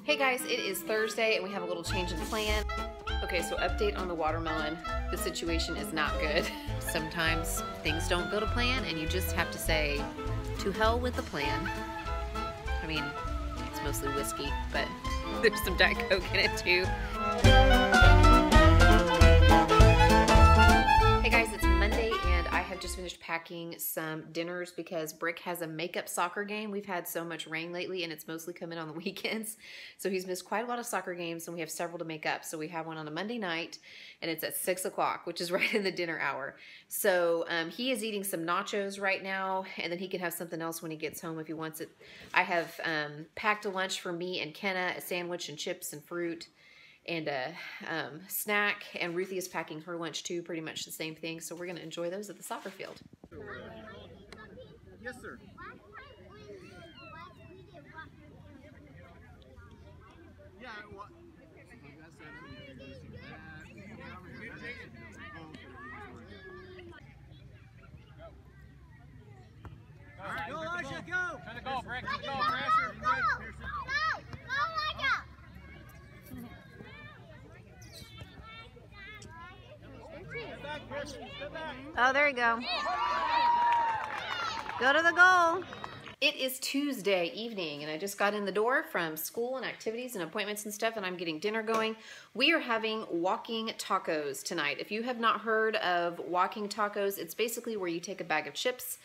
Hey guys, it is Thursday and we have a little change in plan. Okay, so update on the watermelon. The situation is not good. Sometimes things don't go to plan and you just have to say, to hell with the plan. I mean, it's mostly whiskey, but there's some Diet Coke in it too. Hey guys, it's Monday and I have just finished packing some dinners because Brick has a makeup soccer game. We've had so much rain lately and it's mostly coming on the weekends. So he's missed quite a lot of soccer games and we have several to make up. So we have one on a Monday night and it's at 6 o'clock, which is right in the dinner hour. So he is eating some nachos right now and then he can have something else when he gets home if he wants it. I have packed a lunch for me and Kenna, a sandwich and chips and fruit and a snack, and Ruthie is packing her lunch too, pretty much the same thing, so we're going to enjoy those at the soccer field. Yes, sir. Yeah, what? All right, go, Elijah, go! Try to go, Brick. Go, Pressure. Go! Oh, there you go. Go to the goal. It is Tuesday evening and I just got in the door from school and activities and appointments and stuff and I'm getting dinner going. We are having walking tacos tonight. If you have not heard of walking tacos, it's basically where you take a bag of chips,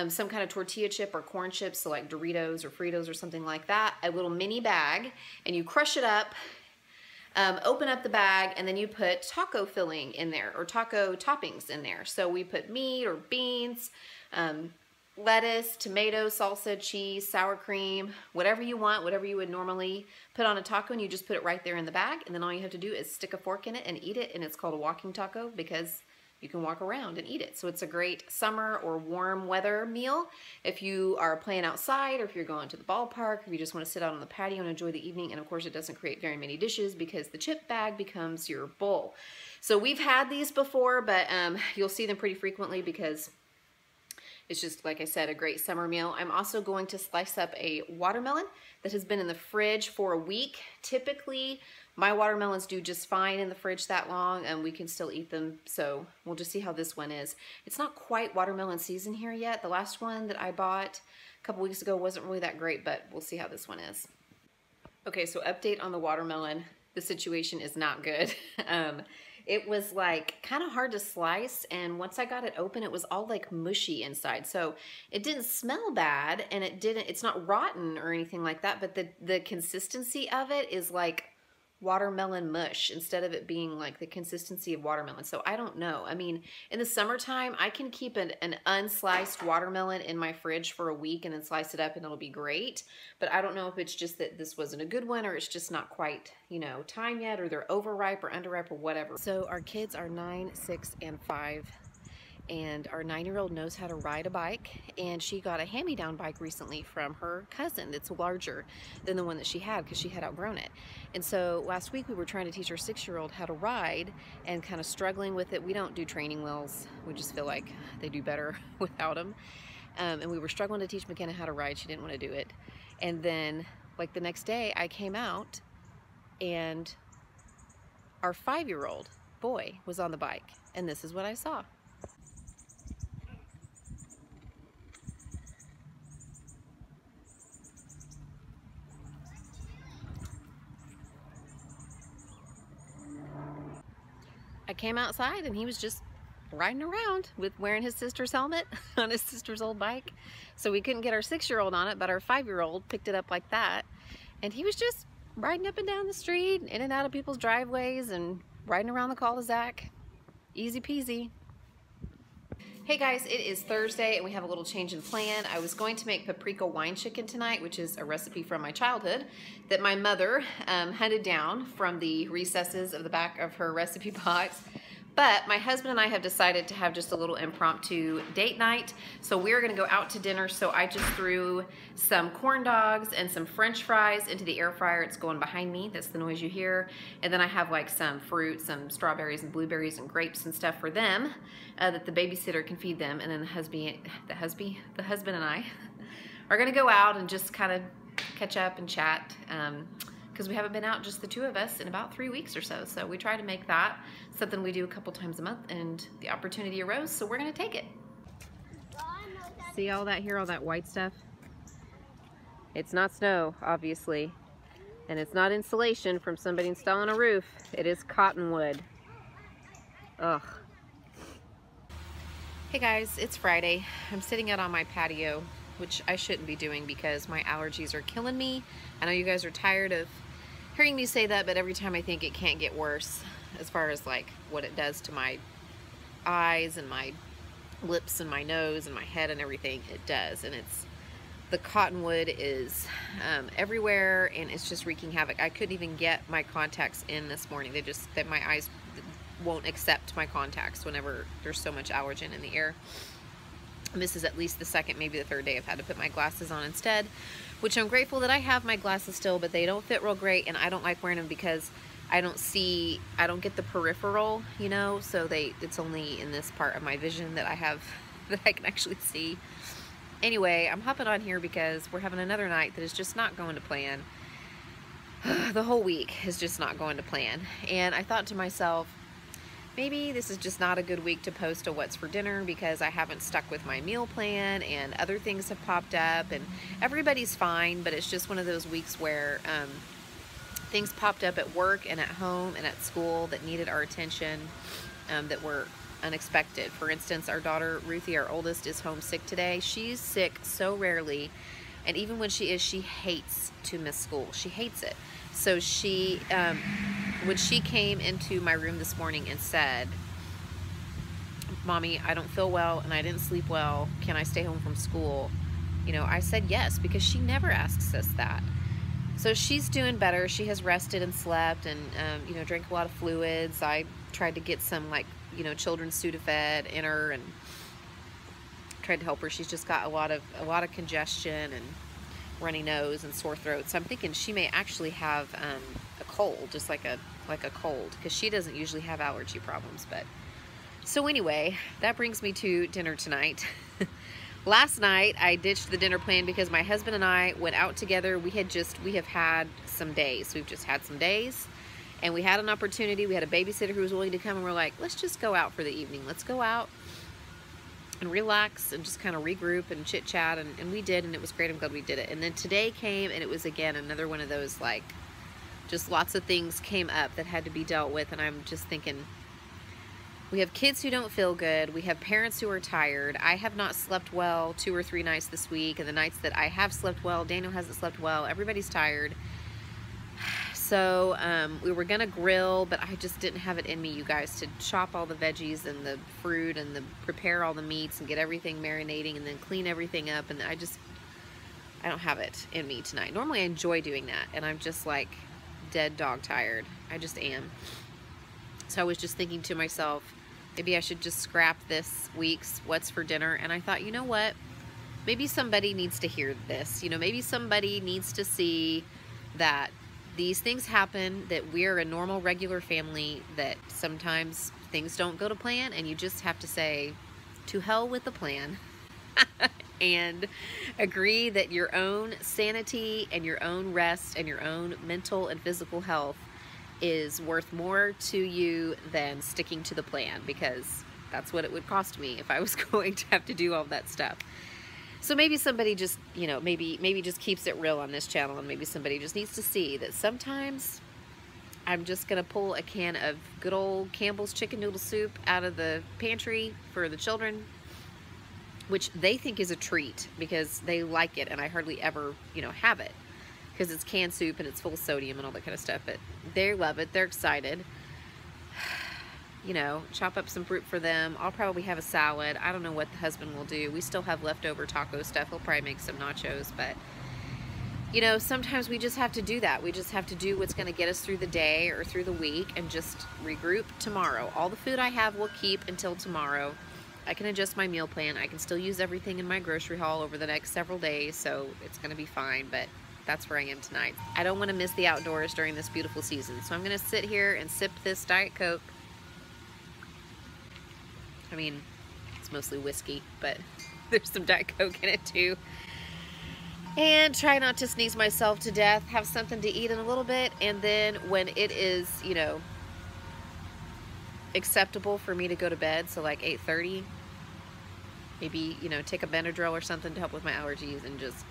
some kind of tortilla chip or corn chips, so like Doritos or Fritos or something like that, a little mini bag, and you crush it up. Open up the bag and then you put taco filling in there or taco toppings in there. So we put meat or beans, lettuce, tomato, salsa, cheese, sour cream, whatever you want, whatever you would normally put on a taco, and you just put it right there in the bag, and then all you have to do is stick a fork in it and eat it, and it's called a walking taco because you can walk around and eat it. So it's a great summer or warm weather meal if you are playing outside or if you're going to the ballpark, or if you just want to sit out on the patio and enjoy the evening. And of course it doesn't create very many dishes because the chip bag becomes your bowl. So we've had these before, but you'll see them pretty frequently because it's just, like I said, a great summer meal. I'm also going to slice up a watermelon that has been in the fridge for a week. Typically, my watermelons do just fine in the fridge that long and we can still eat them, so we'll just see how this one is. It's not quite watermelon season here yet. The last one that I bought a couple weeks ago wasn't really that great, but we'll see how this one is. Okay, so update on the watermelon. The situation is not good. It was like kind of hard to slice, and once I got it open it was all like mushy inside, so it didn't smell bad and it's not rotten or anything like that, but the consistency of it is like watermelon mush instead of it being like the consistency of watermelon. So I don't know. I mean, in the summertime I can keep an unsliced watermelon in my fridge for a week and then slice it up and it'll be great, but I don't know if it's just that this wasn't a good one or it's just not quite, you know, time yet, or they're overripe or underripe or whatever. So our kids are 9, 6, and 5. And our 9-year-old knows how to ride a bike, and she got a hand-me-down bike recently from her cousin that's larger than the one that she had because she had outgrown it. And so last week we were trying to teach our 6-year-old how to ride and kind of struggling with it. We don't do training wheels. We just feel like they do better without them. And we were struggling to teach McKenna how to ride. She didn't want to do it. And then like the next day I came out and our 5-year-old boy was on the bike, and this is what I saw. I came outside and he was just riding around with wearing his sister's helmet on his sister's old bike. So we couldn't get our 6-year-old on it, but our 5-year-old picked it up like that. And he was just riding up and down the street, in and out of people's driveways and riding around the cul-de-sac. Easy peasy. Hey guys, it is Thursday and we have a little change in plan. I was going to make paprika wine chicken tonight, which is a recipe from my childhood that my mother hunted down from the recesses of the back of her recipe box. But my husband and I have decided to have just a little impromptu date night. So we're gonna go out to dinner. So I just threw some corn dogs and some French fries into the air fryer. It's going behind me, that's the noise you hear. And then I have like some fruit, some strawberries and blueberries and grapes and stuff for them that the babysitter can feed them. And then the husband and I are gonna go out and just kind of catch up and chat. because we haven't been out just the two of us in about 3 weeks or so. So we try to make that something we do a couple times a month, and the opportunity arose, so we're gonna take it. See all that here, all that white stuff? It's not snow, obviously, and it's not insulation from somebody installing a roof. It is cottonwood. Ugh. Hey guys, it's Friday. I'm sitting out on my patio, which I shouldn't be doing because my allergies are killing me. I know you guys are tired of hearing me say that, but every time I think it can't get worse as far as like what it does to my eyes and my lips and my nose and my head and everything, it does. And it's, the cottonwood is everywhere, and it's just wreaking havoc. I couldn't even get my contacts in this morning. My eyes won't accept my contacts whenever there's so much allergen in the air. And this is at least the second, maybe the third day I've had to put my glasses on instead, which I'm grateful that I have my glasses still, but they don't fit real great, and I don't like wearing them because I don't get the peripheral, you know, so it's only in this part of my vision that I have, that I can actually see. Anyway, I'm hopping on here because we're having another night that is just not going to plan. The whole week is just not going to plan. And I thought to myself, maybe this is just not a good week to post a what's for dinner because I haven't stuck with my meal plan and other things have popped up, and everybody's fine, but it's just one of those weeks where things popped up at work and at home and at school that needed our attention, that were unexpected. For instance, our daughter Ruthie, our oldest, is homesick today. She's sick so rarely, and even when she is, she hates to miss school. She hates it. So she, when she came into my room this morning and said, "Mommy, I don't feel well and I didn't sleep well. Can I stay home from school?" You know, I said yes, because she never asks us that. So she's doing better. She has rested and slept and, you know, drank a lot of fluids. I tried to get some, like, you know, children's Sudafed in her and tried to help her. She's just got a lot of congestion and runny nose and sore throat. So I'm thinking she may actually have a cold, just like a cold, because she doesn't usually have allergy problems. But so anyway, that brings me to dinner tonight. Last night I ditched the dinner plan because my husband and I went out together. We have had some days. We've just had some days, and we had an opportunity. We had a babysitter who was willing to come, and we're like, let's just go out for the evening. Let's go out and relax and just kind of regroup and chit chat, and we did, and it was great. I'm glad we did it. And then today came, and it was again another one of those, like, just lots of things came up that had to be dealt with, and I'm just thinking, we have kids who don't feel good. We have parents who are tired. I have not slept well 2 or 3 nights this week, and the nights that I have slept well, Daniel hasn't slept well. Everybody's tired. So we were gonna grill, but I just didn't have it in me, you guys, to chop all the veggies and the fruit and prepare all the meats and get everything marinating and then clean everything up. And I don't have it in me tonight. Normally I enjoy doing that, and I'm just like dead dog tired. I just am. So I was just thinking to myself, maybe I should just scrap this week's what's for dinner. And I thought, you know what? Maybe somebody needs to hear this. You know, maybe somebody needs to see that these things happen, that we're a normal, regular family, that sometimes things don't go to plan, and you just have to say, to hell with the plan, and agree that your own sanity and your own rest and your own mental and physical health is worth more to you than sticking to the plan, because that's what it would cost me if I was going to have to do all that stuff. So maybe somebody just, you know, maybe just keeps it real on this channel, and maybe somebody just needs to see that sometimes I'm just gonna pull a can of good old Campbell's chicken noodle soup out of the pantry for the children, which they think is a treat because they like it, and I hardly ever, you know, have it because it's canned soup and it's full of sodium and all that kind of stuff. But they love it. They're excited. You know, chop up some fruit for them. I'll probably have a salad. I don't know what the husband will do. We still have leftover taco stuff. He'll probably make some nachos, but you know, sometimes we just have to do that. We just have to do what's going to get us through the day or through the week and just regroup tomorrow. All the food I have will keep until tomorrow. I can adjust my meal plan. I can still use everything in my grocery haul over the next several days, so it's going to be fine, but that's where I am tonight. I don't want to miss the outdoors during this beautiful season, so I'm going to sit here and sip this Diet Coke. I mean, it's mostly whiskey, but there's some Diet Coke in it too. And try not to sneeze myself to death. Have something to eat in a little bit. And then when it is, you know, acceptable for me to go to bed, so like 8:30, maybe, you know, take a Benadryl or something to help with my allergies and just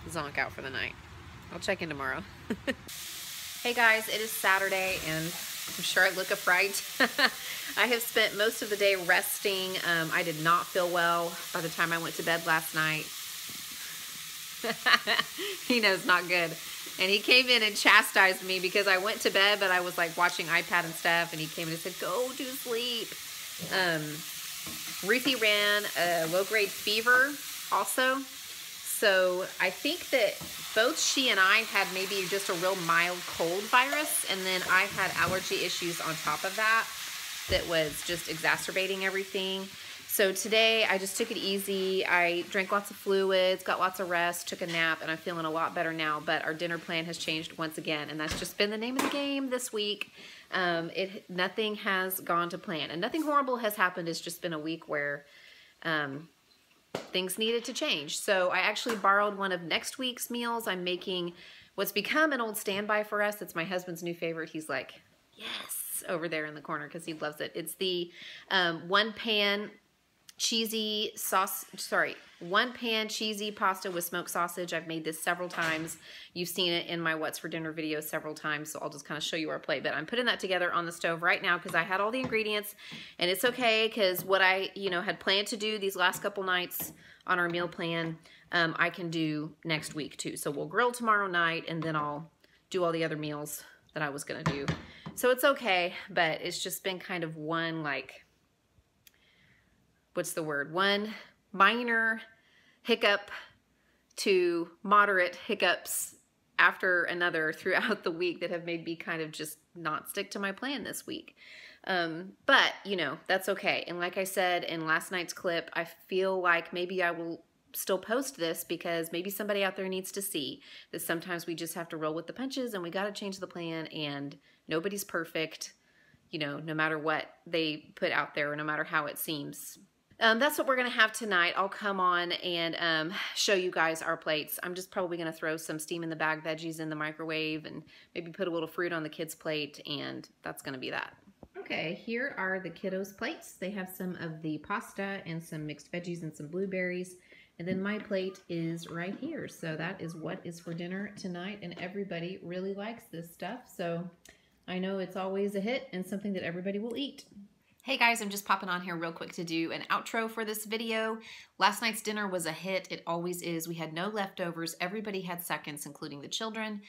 zonk out for the night. I'll check in tomorrow. Hey guys, it is Saturday and I'm sure I look a fright. I have spent most of the day resting. I did not feel well by the time I went to bed last night. He knows not good. And he came in and chastised me because I went to bed, but I was like watching iPad and stuff, and he came in and said, go to sleep. Ruthie ran a low-grade fever also. So I think that both she and I had maybe just a real mild cold virus, and then I had allergy issues on top of that was just exacerbating everything. So today I just took it easy. I drank lots of fluids, got lots of rest, took a nap, and I'm feeling a lot better now. But our dinner plan has changed once again, and that's just been the name of the game this week. Nothing has gone to plan, and nothing horrible has happened. It's just been a week where things needed to change. So I actually borrowed one of next week's meals. I'm making what's become an old standby for us. It's my husband's new favorite. He's like, yes, over there in the corner because he loves it. It's the one pan cheesy pasta with smoked sausage. I've made this several times. You've seen it in my What's for Dinner video several times, so I'll just kind of show you our plate. But I'm putting that together on the stove right now because I had all the ingredients, and it's okay because what I, you know, had planned to do these last couple nights on our meal plan, I can do next week too. So we'll grill tomorrow night, and then I'll do all the other meals that I was gonna do. So it's okay, but it's just been kind of one, like, what's the word? One minor hiccup to moderate hiccups after another throughout the week that have made me kind of just not stick to my plan this week. But, you know, that's okay. And like I said in last night's clip, I feel like maybe I will still post this because maybe somebody out there needs to see that sometimes we just have to roll with the punches and we got to change the plan, and nobody's perfect, you know, no matter what they put out there or no matter how it seems. That's what we're going to have tonight. I'll come on and show you guys our plates. I'm just probably going to throw some steam in the bag veggies in the microwave and maybe put a little fruit on the kids' plate, and that's going to be that. Okay, here are the kiddos' plates. They have some of the pasta and some mixed veggies and some blueberries. And then my plate is right here. So that is what is for dinner tonight, and everybody really likes this stuff. So I know it's always a hit and something that everybody will eat. Hey guys, I'm just popping on here real quick to do an outro for this video. Last night's dinner was a hit. It always is. We had no leftovers. Everybody had seconds, including the children.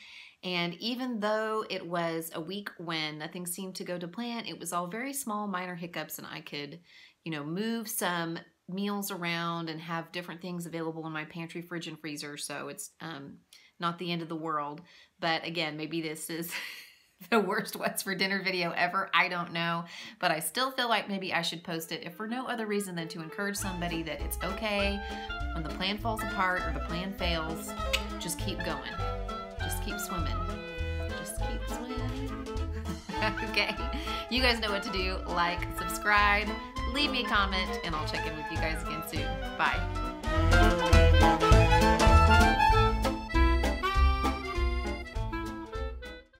And even though it was a week when nothing seemed to go to plan, it was all very small, minor hiccups, and I could, you know, move some meals around and have different things available in my pantry, fridge, and freezer. So it's not the end of the world. But again, maybe this is the worst What's for Dinner video ever. I don't know, but I still feel like maybe I should post it if for no other reason than to encourage somebody that it's okay when the plan falls apart or the plan fails. Just keep going. Just keep swimming. Just keep swimming. Okay, you guys know what to do. Like, subscribe, leave me a comment, and I'll check in with you guys again soon. Bye.